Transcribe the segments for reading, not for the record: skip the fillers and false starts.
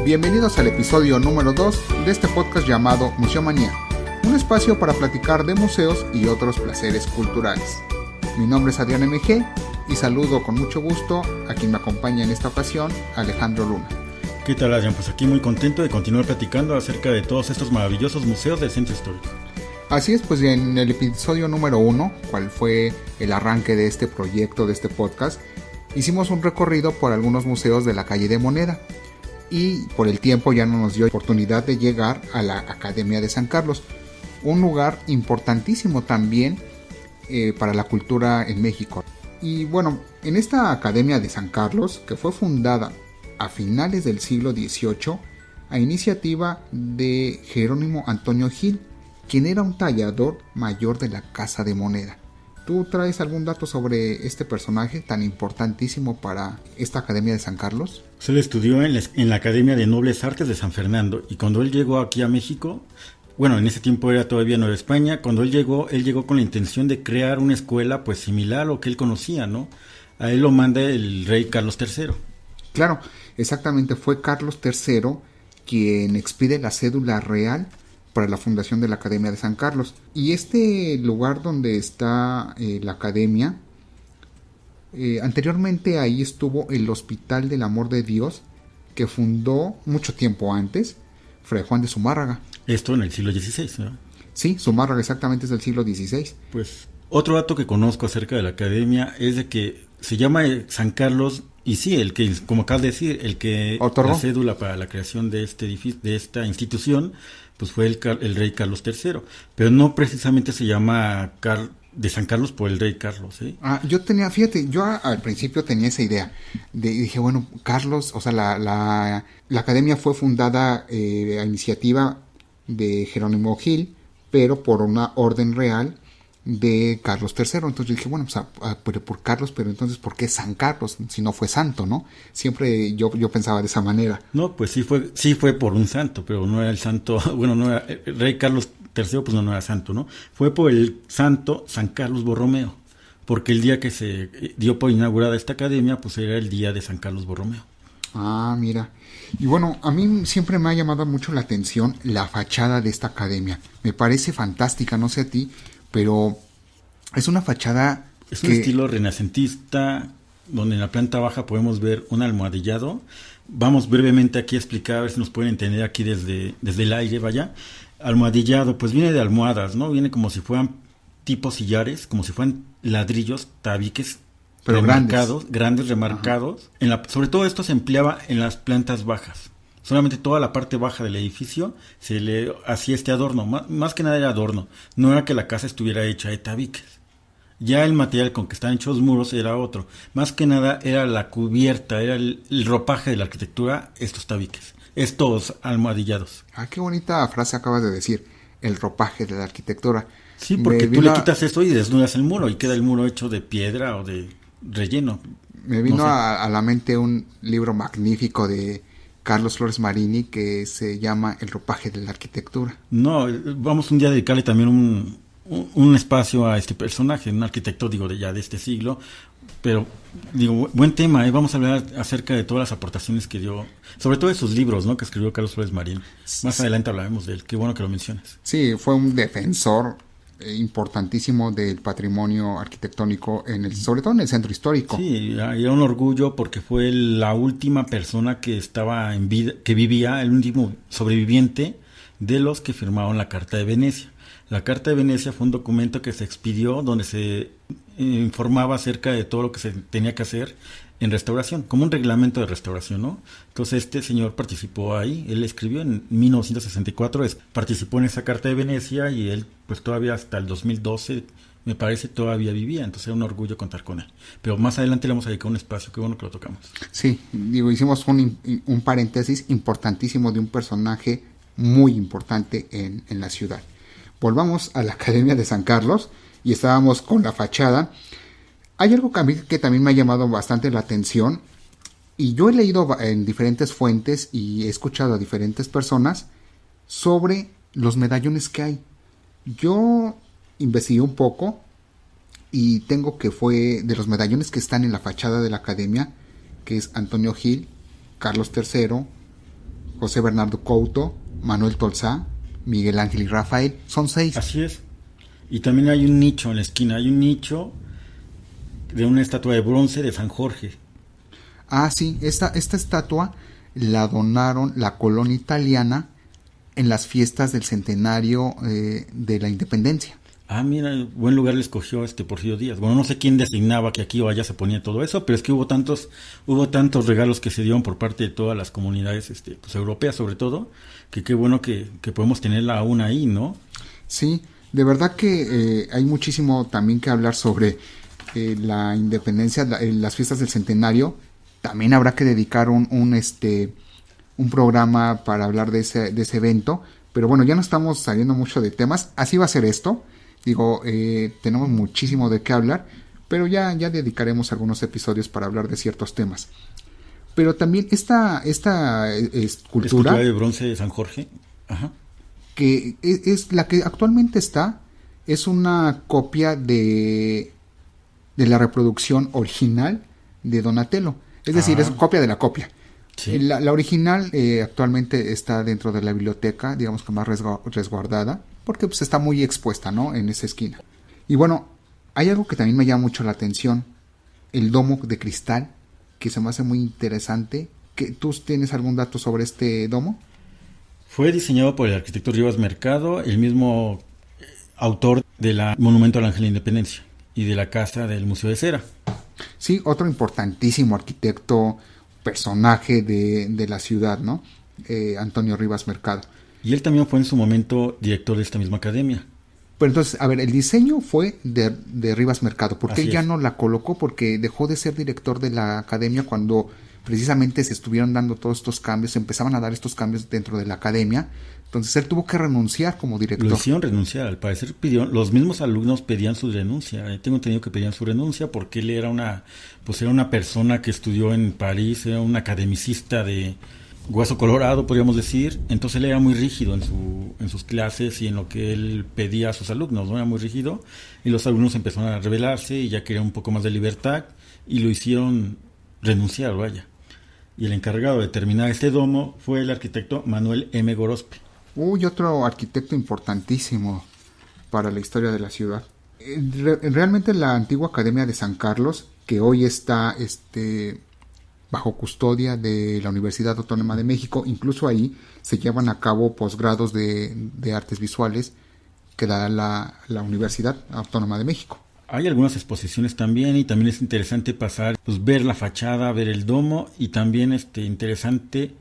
Bienvenidos al episodio número 2 de este podcast llamado Museomanía, un espacio para platicar de museos y otros placeres culturales. Mi nombre es Adrián MG y saludo con mucho gusto a quien me acompaña en esta ocasión, Alejandro Luna. ¿Qué tal, Adrián? Pues aquí muy contento de continuar platicando acerca de todos estos maravillosos museos del centro histórico. Así es, pues en el episodio número 1, cual fue el arranque de este proyecto, de este podcast, hicimos un recorrido por algunos museos de la calle de Moneda y por el tiempo ya no nos dio oportunidad de llegar a la Academia de San Carlos, un lugar importantísimo también para la cultura en México. Y bueno, en esta Academia de San Carlos, que fue fundada a finales del siglo XVIII a iniciativa de Jerónimo Antonio Gil, quien era un tallador mayor de la Casa de Moneda. ¿Tú traes algún dato sobre este personaje tan importantísimo para esta Academia de San Carlos? Se le estudió en la Academia de Nobles Artes de San Fernando, y cuando él llegó aquí a México, bueno, en ese tiempo era todavía Nueva España, cuando él llegó con la intención de crear una escuela pues similar a lo que él conocía, ¿no? A él lo manda el rey Carlos III. Claro, exactamente, fue Carlos III quien expide la cédula real para la fundación de la Academia de San Carlos. Y este lugar donde está la Academia, anteriormente ahí estuvo el Hospital del Amor de Dios, que fundó mucho tiempo antes Fray Juan de Zumárraga. Esto en el siglo XVI, ¿no? Sí, Zumárraga exactamente es del siglo XVI. Pues otro dato que conozco acerca de la Academia es de que se llama San Carlos, y sí, el que, como acabas de decir, el que otorgó la cédula para la creación de este edificio, de esta institución, pues fue el rey Carlos III, pero no precisamente se llama de San Carlos por el rey Carlos, ¿eh? Yo al principio tenía esa idea, dije, bueno, Carlos, o sea, la Academia fue fundada a iniciativa de Jerónimo Gil, pero por una orden real de Carlos III. Entonces yo dije, bueno, pues por Carlos, pero entonces ¿por qué San Carlos si no fue santo, no? Siempre yo pensaba de esa manera. No, pues sí fue por un santo, pero no era el santo, bueno, no era el rey Carlos III, pues no era santo, ¿no? Fue por el santo San Carlos Borromeo, porque el día que se dio por inaugurada esta academia, pues era el día de San Carlos Borromeo. Mira. Y bueno, a mí siempre me ha llamado mucho la atención la fachada de esta academia. Me parece fantástica, no sé a ti, pero es una fachada... Es un estilo renacentista, donde en la planta baja podemos ver un almohadillado. Vamos brevemente aquí a explicar, a ver si nos pueden entender aquí desde el aire, vaya. Almohadillado, pues viene de almohadas, ¿no? Viene como si fueran tipo sillares, como si fueran ladrillos, tabiques, pero grandes remarcados. Sobre todo esto se empleaba en las plantas bajas. Solamente toda la parte baja del edificio se le hacía este adorno. Más que nada era adorno. No era que la casa estuviera hecha de tabiques. Ya el material con que están hechos los muros era otro. Más que nada era la cubierta, era el ropaje de la arquitectura, estos tabiques, estos almohadillados. Qué bonita frase acabas de decir, el ropaje de la arquitectura. Sí, porque tú le quitas esto y desnudas el muro y queda el muro hecho de piedra o de relleno. Me vino a la mente un libro magnífico de Carlos Flores Marini que se llama El ropaje de la arquitectura. No, vamos un día a dedicarle también un espacio a este personaje, un arquitecto, de este siglo, pero buen tema, ¿eh? Vamos a hablar acerca de todas las aportaciones que dio, sobre todo de sus libros, ¿no?, que escribió Carlos Flores Marín. Más adelante hablaremos de él, qué bueno que lo mencionas. Sí, fue un defensor importantísimo del patrimonio arquitectónico, sobre todo en el centro histórico. Sí, era un orgullo porque fue la última persona que estaba en vida, que vivía, el último sobreviviente de los que firmaron la Carta de Venecia. La Carta de Venecia fue un documento que se expidió donde se informaba acerca de todo lo que se tenía que hacer en restauración, como un reglamento de restauración, ¿no? Entonces este señor participó ahí, él escribió en 1964, participó en esa Carta de Venecia y él pues todavía hasta el 2012 me parece todavía vivía, entonces era un orgullo contar con él. Pero más adelante le vamos a dedicar un espacio, qué bueno que lo tocamos. Sí, hicimos un paréntesis importantísimo de un personaje muy importante en la ciudad. Volvamos a la Academia de San Carlos y estábamos con la fachada. Hay algo que también me ha llamado bastante la atención y yo he leído en diferentes fuentes y he escuchado a diferentes personas sobre los medallones que hay. Yo investigué un poco y tengo que fue de los medallones que están en la fachada de la academia, que es Antonio Gil, Carlos III, José Bernardo Couto, Manuel Tolsá, Miguel Ángel y Rafael. Son 6. Así es. Y también hay un nicho en la esquina. Hay un nicho de una estatua de bronce de San Jorge. Ah, sí. Esta estatua la donaron la colonia italiana en las fiestas del centenario de la independencia. Ah, mira, buen lugar le escogió Porfirio Díaz. Bueno, no sé quién designaba que aquí o allá se ponía todo eso, pero es que hubo tantos regalos que se dieron por parte de todas las comunidades pues europeas sobre todo, que qué bueno que podemos tenerla aún ahí, ¿no? Sí, de verdad que hay muchísimo también que hablar sobre la independencia, las fiestas del centenario. También habrá que dedicar un programa para hablar de ese evento, pero bueno, ya no estamos saliendo mucho de temas, así va a ser esto. Digo, tenemos muchísimo de qué hablar, pero ya dedicaremos algunos episodios para hablar de ciertos temas. Pero también esta escultura de bronce de San Jorge, ajá, que es la que actualmente está, es una copia de la reproducción original de Donatello. Es decir, es copia de la copia. Sí. La original actualmente está dentro de la biblioteca, digamos que más resguardada, porque pues está muy expuesta, ¿no? En esa esquina. Y bueno, hay algo que también me llama mucho la atención, el domo de cristal, que se me hace muy interesante. ¿Tú tienes algún dato sobre este domo? Fue diseñado por el arquitecto Rivas Mercado, el mismo autor del Monumento al Ángel de la Independencia y de la Casa del Museo de Cera. Sí, otro importantísimo arquitecto, personaje de la ciudad, ¿no? Antonio Rivas Mercado. Y él también fue en su momento director de esta misma academia. Pero entonces, a ver, el diseño fue de Rivas Mercado. ¿Por qué él ya no la colocó? Porque dejó de ser director de la academia cuando precisamente se estuvieron dando todos estos cambios, se empezaban a dar estos cambios dentro de la academia. Entonces él tuvo que renunciar como director. Lo hicieron renunciar, al parecer los mismos alumnos pedían su renuncia. Tengo entendido que pedían su renuncia porque él era una persona que estudió en París, era un academicista de hueso colorado, podríamos decir. Entonces él era muy rígido en sus clases y en lo que él pedía a sus alumnos, ¿no? Era muy rígido y los alumnos empezaron a rebelarse y ya querían un poco más de libertad y lo hicieron renunciar, vaya. Y el encargado de terminar este domo fue el arquitecto Manuel M. Gorospe. Otro arquitecto importantísimo para la historia de la ciudad. Realmente la antigua Academia de San Carlos, que hoy está bajo custodia de la Universidad Autónoma de México, incluso ahí se llevan a cabo posgrados de artes visuales que da la Universidad Autónoma de México. Hay algunas exposiciones también y también es interesante pasar, pues ver la fachada, ver el domo y también interesante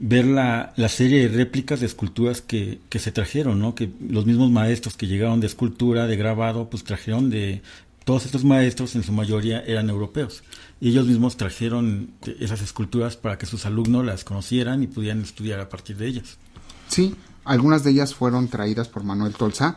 ver la serie de réplicas de esculturas que se trajeron, ¿no? Que los mismos maestros que llegaron de escultura, de grabado, pues trajeron de... Todos estos maestros en su mayoría eran europeos y ellos mismos trajeron esas esculturas para que sus alumnos las conocieran y pudieran estudiar a partir de ellas. Sí, algunas de ellas fueron traídas por Manuel Tolsá.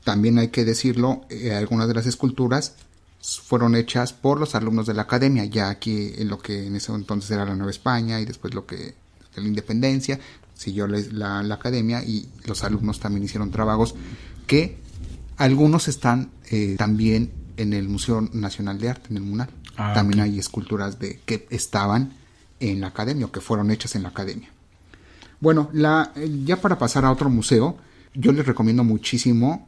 También hay que decirlo, algunas de las esculturas fueron hechas por los alumnos de la academia, ya aquí en lo que en ese entonces era la Nueva España y después lo que de la Independencia, siguió la academia y los alumnos también hicieron trabajos que algunos están también en el Museo Nacional de Arte, en el MUNAL. También hay esculturas que estaban en la academia o que fueron hechas en la academia. Bueno, ya para pasar a otro museo, yo les recomiendo muchísimo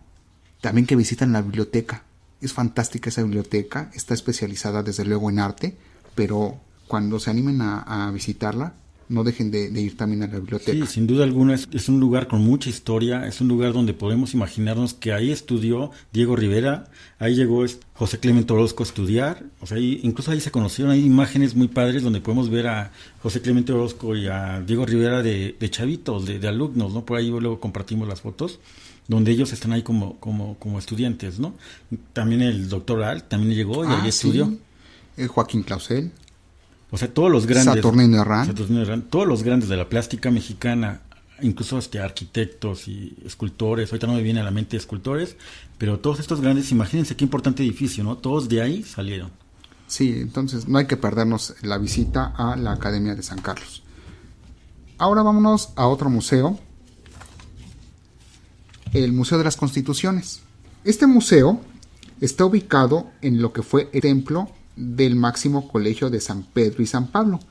también que visiten la biblioteca. Es fantástica esa biblioteca, está especializada desde luego en arte, pero cuando se animen a visitarla, no dejen de ir también a la biblioteca. Sí, sin duda alguna es un lugar con mucha historia, es un lugar donde podemos imaginarnos que ahí estudió Diego Rivera, ahí llegó José Clemente Orozco a estudiar, o sea, incluso ahí se conocieron, hay imágenes muy padres donde podemos ver a José Clemente Orozco y a Diego Rivera de chavitos, de alumnos, ¿no? Por ahí luego compartimos las fotos, donde ellos están ahí como estudiantes, ¿no? También el doctor Alt también llegó y ahí estudió. Joaquín Clausel. O sea, todos los grandes. Saturnino Herrán, todos los grandes de la plástica mexicana, incluso arquitectos y escultores, ahorita no me viene a la mente escultores, pero todos estos grandes, imagínense qué importante edificio, ¿no? Todos de ahí salieron. Sí, entonces no hay que perdernos la visita a la Academia de San Carlos. Ahora vámonos a otro museo, el Museo de las Constituciones. Este museo está ubicado en lo que fue el templo del Máximo Colegio de San Pedro y San Pablo.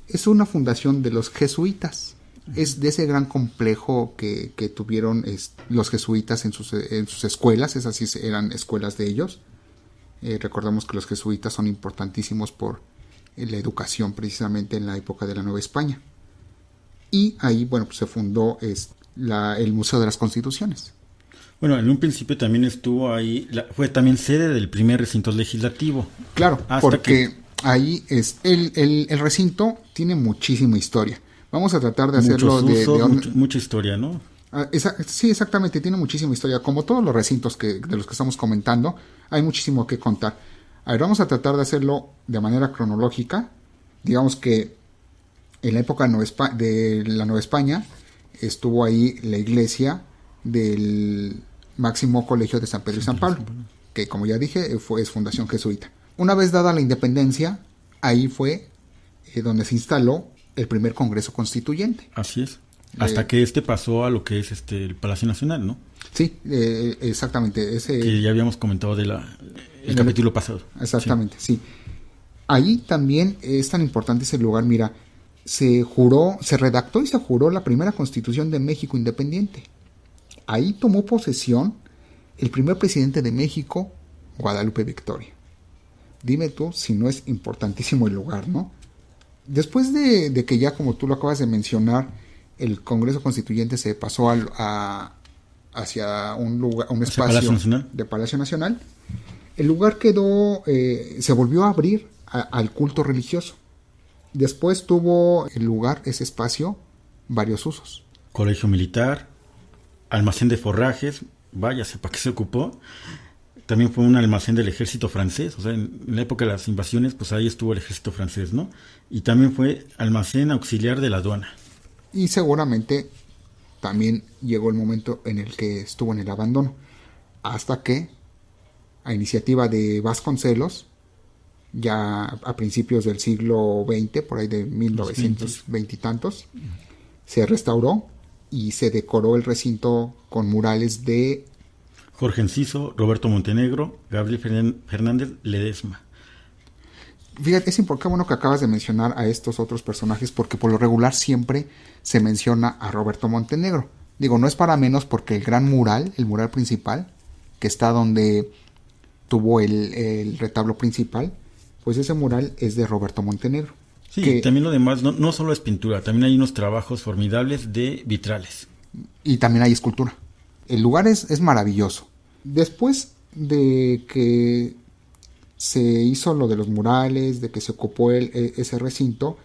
Es una fundación de los jesuitas. Es de ese gran complejo que tuvieron los jesuitas en sus escuelas. Esas sí eran escuelas de ellos. Recordemos que los jesuitas son importantísimos por la educación precisamente en la época de la Nueva España. Y ahí, bueno, pues se fundó el Museo de las Constituciones. Bueno, en un principio también estuvo ahí, fue también sede del primer recinto legislativo. Claro, porque ahí el recinto tiene muchísima historia. Vamos a tratar de hacerlo mucha historia, ¿no? Sí, exactamente, tiene muchísima historia. Como todos los recintos de los que estamos comentando, hay muchísimo que contar. A ver, vamos a tratar de hacerlo de manera cronológica. Digamos que en la época de la Nueva España estuvo ahí la iglesia del Máximo Colegio de San Pedro y San Pablo, que como ya dije es fundación jesuita. Una vez dada la independencia, ahí fue donde se instaló el primer Congreso Constituyente. Así es. Hasta que pasó a lo que es el Palacio Nacional, ¿no? Sí, exactamente. Que ya habíamos comentado el capítulo pasado. Exactamente, sí. Ahí también es tan importante ese lugar, mira, se redactó y se juró la primera Constitución de México independiente. Ahí tomó posesión el primer presidente de México, Guadalupe Victoria. Dime tú si no es importantísimo el lugar, ¿no? Después de que ya, como tú lo acabas de mencionar, el Congreso Constituyente se pasó hacia un espacio de Palacio Nacional, el lugar se volvió a abrir al culto religioso. Después tuvo ese espacio, varios usos. Colegio militar, almacén de forrajes, váyase, ¿para qué se ocupó? También fue un almacén del ejército francés, o sea, en la época de las invasiones, pues ahí estuvo el ejército francés, ¿no? Y también fue almacén auxiliar de la aduana. Y seguramente también llegó el momento en el que estuvo en el abandono, hasta que, a iniciativa de Vasconcelos, ya a principios del siglo XX, por ahí de 1920 y tantos, se restauró y se decoró el recinto con murales de Jorge Enciso, Roberto Montenegro, Gabriel Fernández Ledesma. Fíjate, qué bueno que acabas de mencionar a estos otros personajes, porque por lo regular siempre se menciona a Roberto Montenegro. Digo, no es para menos porque el gran mural, el mural principal, que está donde tuvo el retablo principal, pues ese mural es de Roberto Montenegro. Sí, también lo demás no solo es pintura, también hay unos trabajos formidables de vitrales. Y también hay escultura. El lugar es maravilloso. Después de que se hizo lo de los murales, de que se ocupó ese recinto,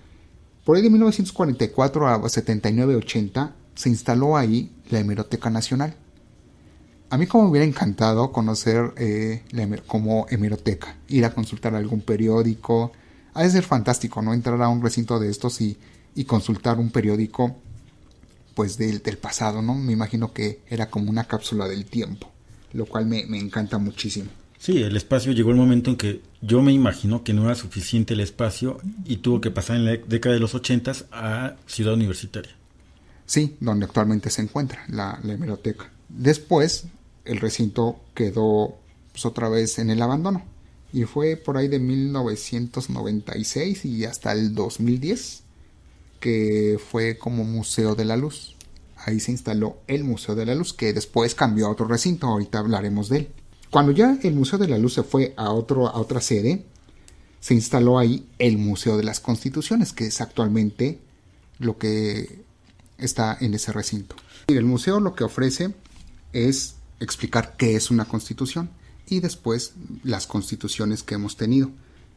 por ahí de 1944 a 79-80 se instaló ahí la Hemeroteca Nacional. A mí como me hubiera encantado conocer como hemeroteca, ir a consultar algún periódico. Ha de ser fantástico, ¿no? Entrar a un recinto de estos y consultar un periódico pues del pasado, ¿no? Me imagino que era como una cápsula del tiempo, lo cual me encanta muchísimo. Sí, el espacio llegó el momento en que yo me imagino que no era suficiente el espacio y tuvo que pasar en la década de los 80 a Ciudad Universitaria. Sí, donde actualmente se encuentra la hemeroteca. Después el recinto quedó pues, otra vez en el abandono y fue por ahí de 1996 y hasta el 2010 que fue como Museo de la Luz. Ahí se instaló el Museo de la Luz, que después cambió a otro recinto, ahorita hablaremos de él. Cuando ya el Museo de la Luz se fue a otra sede, se instaló ahí el Museo de las Constituciones, que es actualmente lo que está en ese recinto. El museo lo que ofrece es explicar qué es una constitución y después las constituciones que hemos tenido.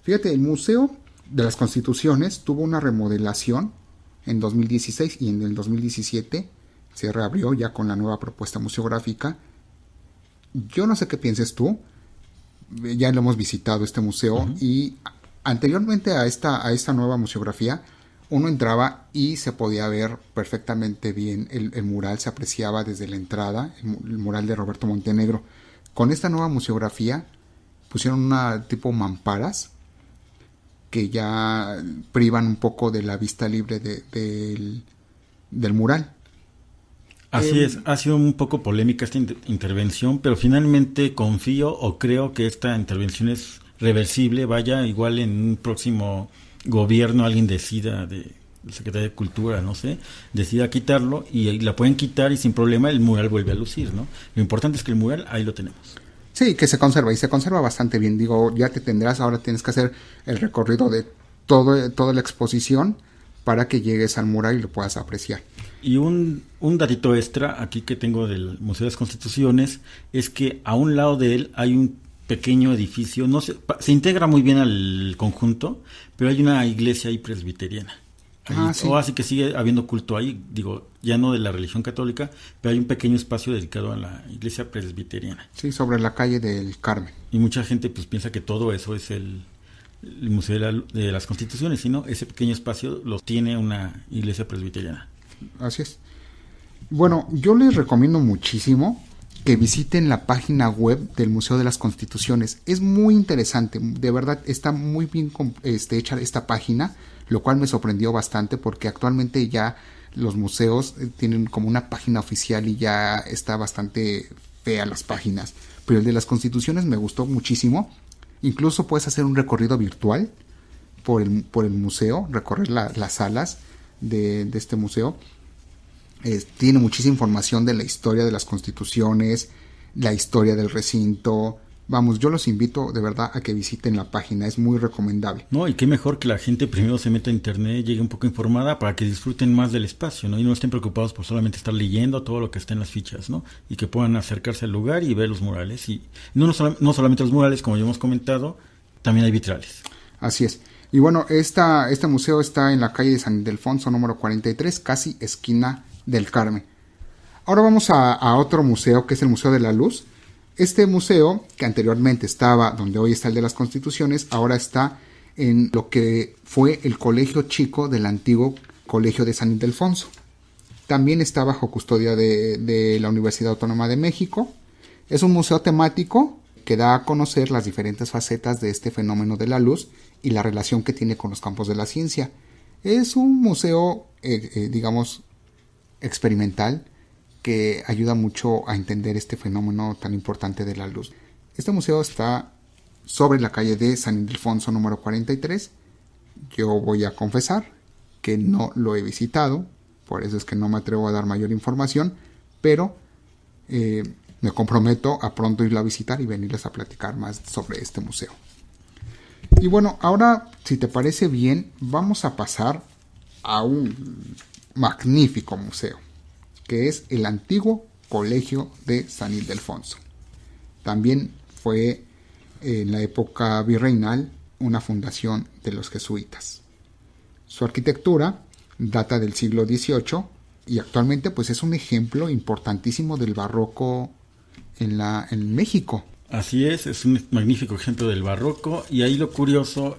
Fíjate, el Museo de las Constituciones tuvo una remodelación en 2016 y en el 2017 se reabrió ya con la nueva propuesta museográfica. Yo no sé qué pienses tú, ya lo hemos visitado este museo y anteriormente a esta nueva museografía uno entraba y se podía ver perfectamente bien el mural, se apreciaba desde la entrada, el mural de Roberto Montenegro. Con esta nueva museografía pusieron una tipo mamparas que ya privan un poco de la vista libre del mural. Así es, ha sido un poco polémica esta intervención, pero finalmente confío o creo que esta intervención es reversible. Vaya, igual en un próximo gobierno alguien decida de la Secretaría de Cultura, no sé, decida quitarlo y la pueden quitar y sin problema el mural vuelve a lucir, ¿no? Lo importante es que el mural ahí lo tenemos. Sí, que se conserva y se conserva bastante bien. Digo, ya te tendrás, ahora tienes que hacer el recorrido de toda la exposición para que llegues al mural y lo puedas apreciar. Y un datito extra aquí que tengo del Museo de las Constituciones es que a un lado de él hay un pequeño edificio, no sé, se integra muy bien al conjunto, pero hay una iglesia ahí presbiteriana. Sí. Así que sigue habiendo culto ahí, digo, ya no de la religión católica, pero hay un pequeño espacio dedicado a la iglesia presbiteriana. Sí, sobre la calle del Carmen. Y mucha gente pues piensa que todo eso es el Museo de las Constituciones, sino ese pequeño espacio lo tiene una iglesia presbiteriana. Así es. Bueno, yo les recomiendo muchísimo que visiten la página web del Museo de las Constituciones. Es muy interesante, de verdad está muy bien hecha esta página, lo cual me sorprendió bastante porque actualmente ya los museos tienen como una página oficial y ya está bastante fea las páginas. Pero el de las Constituciones me gustó muchísimo. Incluso puedes hacer un recorrido virtual por el museo, recorrer las salas de este museo. Tiene muchísima información de la historia de las constituciones, la historia del recinto. Vamos, yo los invito de verdad a que visiten la página, es muy recomendable. No, y qué mejor que la gente primero se meta a internet, llegue un poco informada para que disfruten más del espacio, ¿no? Y no estén preocupados por solamente estar leyendo todo lo que está en las fichas, ¿no? Y que puedan acercarse al lugar y ver los murales. Y no solamente los murales, como ya hemos comentado, también hay vitrales. Así es. Y bueno, este museo está en la calle de San Ildefonso, número 43, casi esquina del Carmen. Ahora vamos a otro museo, que es el Museo de la Luz. Este museo, que anteriormente estaba donde hoy está el de las Constituciones, ahora está en lo que fue el colegio chico del antiguo colegio de San Ildefonso. También está bajo custodia de la Universidad Autónoma de México. Es un museo temático que da a conocer las diferentes facetas de este fenómeno de la luz y la relación que tiene con los campos de la ciencia. Es un museo, digamos, experimental, que ayuda mucho a entender este fenómeno tan importante de la luz. Este museo está sobre la calle de San Ildefonso número 43. Yo voy a confesar que no lo he visitado, por eso es que no me atrevo a dar mayor información, pero me comprometo a pronto irlo a visitar y venirles a platicar más sobre este museo. Y bueno, ahora, si te parece bien, vamos a pasar a un magnífico museo, que es el antiguo Colegio de San Ildefonso. También fue en la época virreinal una fundación de los jesuitas. Su arquitectura data del siglo XVIII y actualmente pues es un ejemplo importantísimo del barroco en México. Así es un magnífico ejemplo del barroco, y ahí lo curioso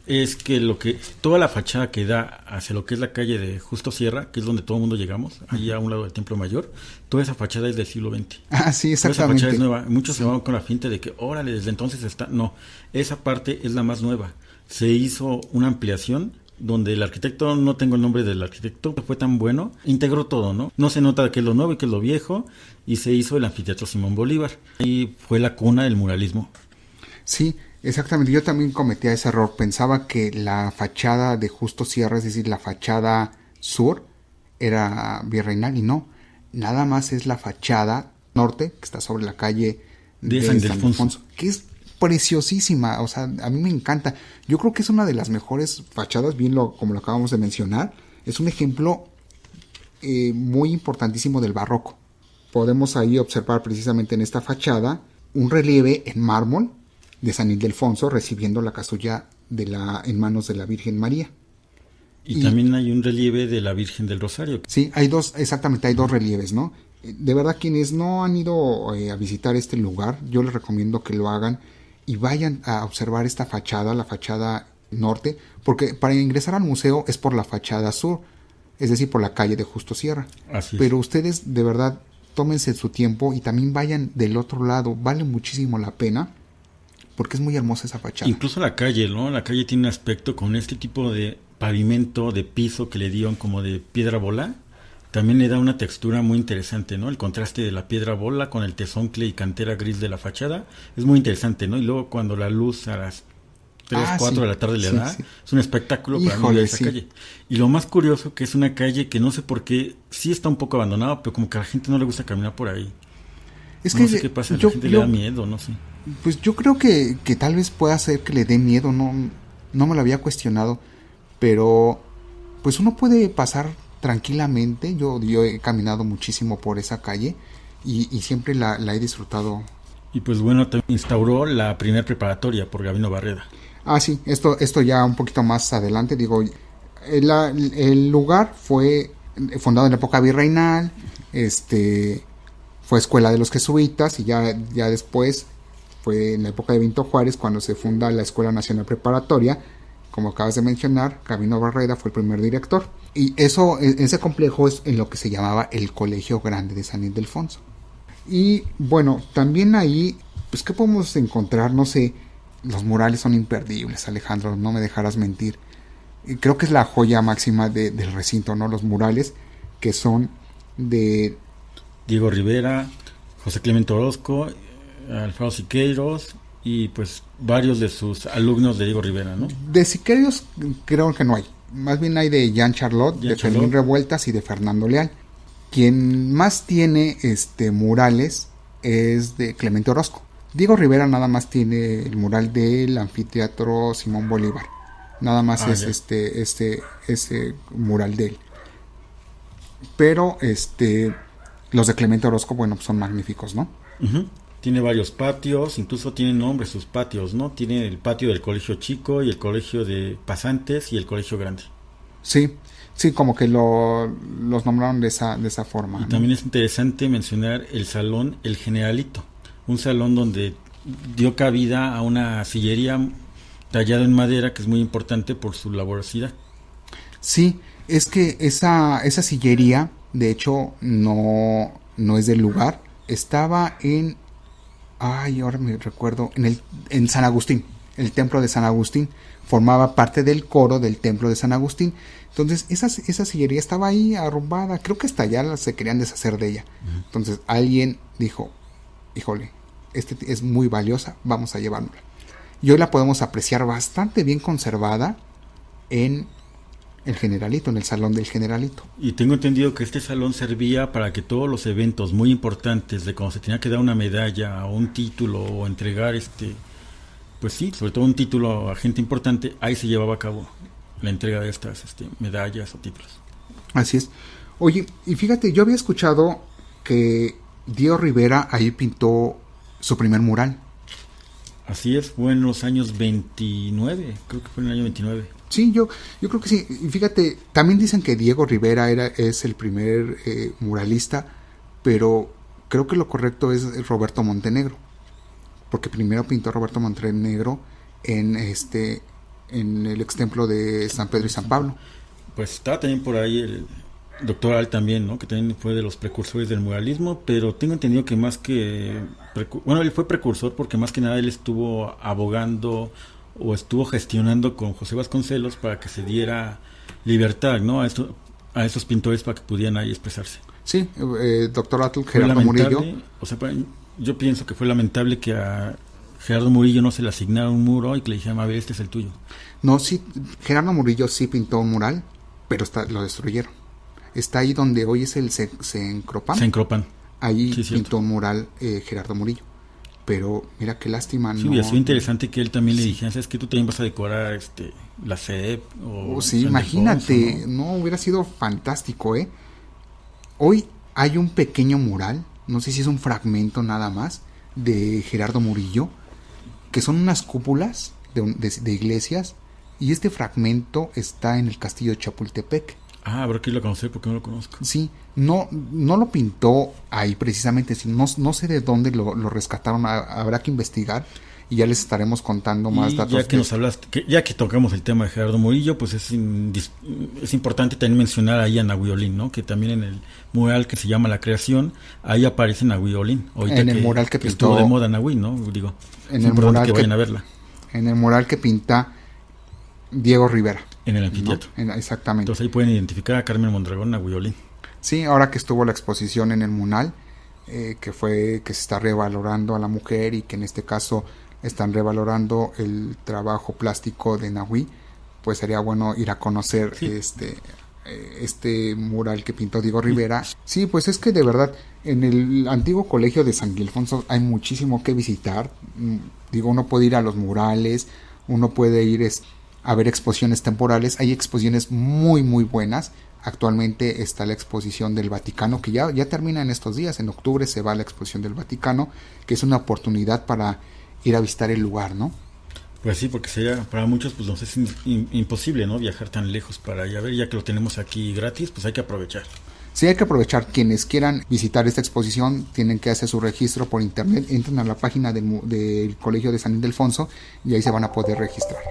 es que toda la fachada que da hacia lo que es la calle de Justo Sierra, que es donde todo el mundo llegamos, allí a un lado del Templo Mayor, toda esa fachada es del siglo XX. Ah, sí, exactamente. Toda esa fachada es nueva. Muchos se van con la finta de que, órale, desde entonces está. No, esa parte es la más nueva. Se hizo una ampliación donde el arquitecto, no tengo el nombre del arquitecto, fue tan bueno, integró todo, ¿no? No se nota que es lo nuevo y que es lo viejo, y se hizo el anfiteatro Simón Bolívar. Y fue la cuna del muralismo. Sí, exactamente. Yo también cometía ese error. Pensaba que la fachada de Justo Sierra, es decir, la fachada sur, era virreinal, y no. Nada más es la fachada norte, que está sobre la calle de San Ildefonso, que es preciosísima. O sea, a mí me encanta. Yo creo que es una de las mejores fachadas, como lo acabamos de mencionar. Es un ejemplo muy importantísimo del barroco. Podemos ahí observar precisamente en esta fachada un relieve en mármol de San Ildefonso recibiendo la casulla en manos de la Virgen María. Y también hay un relieve de la Virgen del Rosario. Sí, hay dos relieves, ¿no? De verdad, quienes no han ido a visitar este lugar, yo les recomiendo que lo hagan y vayan a observar esta fachada, la fachada norte, porque para ingresar al museo es por la fachada sur, es decir, por la calle de Justo Sierra. Así es. Pero ustedes, de verdad, tómense su tiempo y también vayan del otro lado, vale muchísimo la pena, porque es muy hermosa esa fachada. Incluso la calle, ¿no? La calle tiene un aspecto con este tipo de pavimento, de piso que le dieron como de piedra bola. También le da una textura muy interesante, ¿no? El contraste de la piedra bola con el tezoncle y cantera gris de la fachada es muy interesante, ¿no? Y luego cuando la luz 3, 4 de la tarde le da. Sí. Es un espectáculo para mí ver esa calle. Y lo más curioso que es una calle que no sé por qué, sí está un poco abandonada, pero como que a la gente no le gusta caminar por ahí. Es no que sé qué pasa, a la gente le da miedo, no sé. Pues yo creo que tal vez pueda ser que le dé miedo, no me lo había cuestionado, pero pues uno puede pasar tranquilamente. Yo he caminado muchísimo por esa calle y siempre la he disfrutado. Y pues bueno, también instauró la primer preparatoria por Gabino Barreda. Ah, sí, esto ya un poquito más adelante, digo, el lugar fue fundado en la época virreinal, fue escuela de los jesuitas y ya después fue en la época de Benito Juárez cuando se funda la Escuela Nacional Preparatoria. Como acabas de mencionar, Gabino Barreda fue el primer director. Y ese complejo es en lo que se llamaba el Colegio Grande de San Ildefonso. Y bueno, también ahí, pues ¿qué podemos encontrar? No sé, los murales son imperdibles, Alejandro, no me dejarás mentir. Y creo que es la joya máxima del recinto, ¿no? Los murales que son de Diego Rivera, José Clemente Orozco, Alfredo Siqueiros y pues varios de sus alumnos de Diego Rivera, ¿no? De Siqueiros creo que no hay. Más bien hay de Jean Charlotte, de Fermín Revueltas y de Fernando Leal. Quien más tiene murales es de Clemente Orozco. Diego Rivera nada más tiene el mural del anfiteatro Simón Bolívar. Nada más es ese mural de él. Pero los de Clemente Orozco, bueno, pues son magníficos, ¿no? Uh-huh. Tiene varios patios, incluso tienen nombre sus patios, ¿no? Tiene el patio del Colegio Chico y el Colegio de Pasantes y el Colegio Grande. Sí, como que los nombraron de esa forma. Y ¿no? también es interesante mencionar el salón El Generalito, un salón donde dio cabida a una sillería tallada en madera que es muy importante por su laborosidad. Sí, es que esa sillería, de hecho, no es del lugar. Estaba ahora me recuerdo, en San Agustín, el templo de San Agustín. Formaba parte del coro del templo de San Agustín. Entonces, esa sillería estaba ahí arrumbada. Creo que hasta allá se querían deshacer de ella. Uh-huh. Entonces, alguien dijo, híjole, es muy valiosa, vamos a llevárnosla. Y hoy la podemos apreciar bastante bien conservada en el Generalito, en el Salón del Generalito. Y tengo entendido que este salón servía para que todos los eventos muy importantes de cuando se tenía que dar una medalla o un título o entregar pues sí, sobre todo un título a gente importante, ahí se llevaba a cabo la entrega de estas medallas o títulos. Así es. Oye, y fíjate, yo había escuchado que Diego Rivera ahí pintó su primer mural. Así es, fue en los años 29, creo que fue en el año 29. Sí, yo creo que sí. Y fíjate, también dicen que Diego Rivera es el primer muralista, pero creo que lo correcto es Roberto Montenegro, porque primero pintó Roberto Montenegro en el extemplo de San Pedro y San Pablo. Pues está también por ahí el doctor Al también, ¿no? Que también fue de los precursores del muralismo, pero tengo entendido que más que él fue precursor porque más que nada él estuvo abogando o estuvo gestionando con José Vasconcelos para que se diera libertad, ¿no? A estos pintores para que pudieran ahí expresarse. Sí, doctor Atl, Gerardo Murillo. O sea, yo pienso que fue lamentable que a Gerardo Murillo no se le asignara un muro y que le dijeran, a ver, este es el tuyo. No, sí, Gerardo Murillo sí pintó un mural, pero lo destruyeron. Está ahí donde hoy es el Cencropan. Cencropan. Ahí sí, pintó un mural Gerardo Murillo. Pero mira qué lástima. Sí, hubiera sido interesante que él también le dijera, ¿sabes qué? Tú también vas a decorar la CEP. Sí, imagínate, ¿no? Hubiera sido fantástico, ¿eh? Hoy hay un pequeño mural, no sé si es un fragmento nada más, de Gerardo Murillo, que son unas cúpulas de iglesias, y este fragmento está en el castillo de Chapultepec. Ah, habrá que irlo a conocer porque no lo conozco. Sí, no lo pintó ahí precisamente, no sé de dónde lo rescataron, habrá que investigar y ya les estaremos contando más datos. Ya que nos hablaste, ya que tocamos el tema de Gerardo Murillo, pues es importante también mencionar ahí a Nahui Olin, ¿no? Que también en el mural que se llama La Creación, ahí aparece Nahui Olin. En el mural que pintó, estuvo de moda Nahui, ¿no? Digo, en es importante que vayan a verla. En el mural que pinta Diego Rivera. En el anfiteatro. ¿No? Exactamente. Entonces ahí pueden identificar a Carmen Mondragón, Nahui Olin. Sí, ahora que estuvo la exposición en el Munal, que se está revalorando a la mujer y que en este caso están revalorando el trabajo plástico de Nahui, pues sería bueno ir a conocer este mural que pintó Diego Rivera. Sí, pues es que de verdad en el antiguo colegio de San Ildefonso hay muchísimo que visitar. Digo, uno puede ir a los murales, uno puede ir a ver exposiciones temporales. Hay exposiciones muy muy buenas. Actualmente está la exposición del Vaticano, que ya termina en estos días. En octubre se va a la exposición del Vaticano, que es una oportunidad para ir a visitar el lugar, ¿no? Pues sí, porque sería para muchos, pues nos es imposible, ¿no? Viajar tan lejos para ir a ver, ya que lo tenemos aquí gratis, pues hay que aprovechar. Sí, hay que aprovechar. Quienes quieran visitar esta exposición tienen que hacer su registro por internet. Entran a la página del Colegio de San Ildefonso y ahí se van a poder registrar.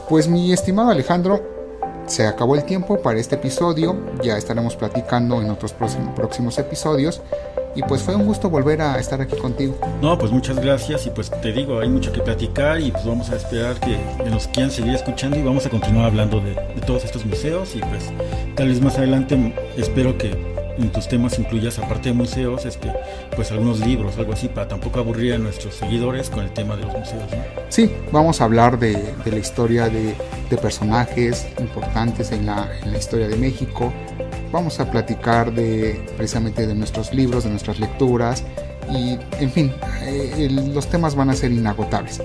Pues mi estimado Alejandro, se acabó el tiempo para este episodio. Ya estaremos platicando en otros próximos episodios. Y pues fue un gusto volver a estar aquí contigo. No, pues muchas gracias. Y pues te digo, hay mucho que platicar. Y pues vamos a esperar que nos quieran seguir escuchando. Y vamos a continuar hablando de todos estos museos. Y pues tal vez más adelante espero que en tus temas incluyas, aparte de museos, pues algunos libros, algo así, para tampoco aburrir a nuestros seguidores con el tema de los museos, ¿no? Sí, vamos a hablar de la historia de personajes importantes en la historia de México. Vamos a platicar precisamente de nuestros libros, de nuestras lecturas y, en fin, los temas van a ser inagotables.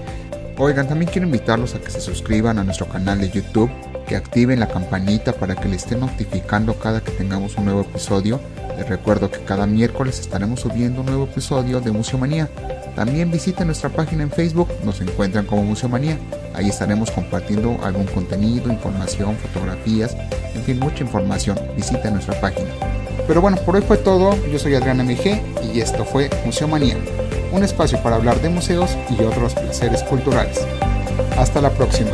Oigan, también quiero invitarlos a que se suscriban a nuestro canal de YouTube, que activen la campanita para que les esté notificando cada que tengamos un nuevo episodio. Les recuerdo que cada miércoles estaremos subiendo un nuevo episodio de Museomanía. También visiten nuestra página en Facebook, nos encuentran como Museomanía. Ahí estaremos compartiendo algún contenido, información, fotografías, en fin, mucha información. Visiten nuestra página. Pero bueno, por hoy fue todo. Yo soy Adrián MG y esto fue Museomanía, un espacio para hablar de museos y otros placeres culturales. Hasta la próxima.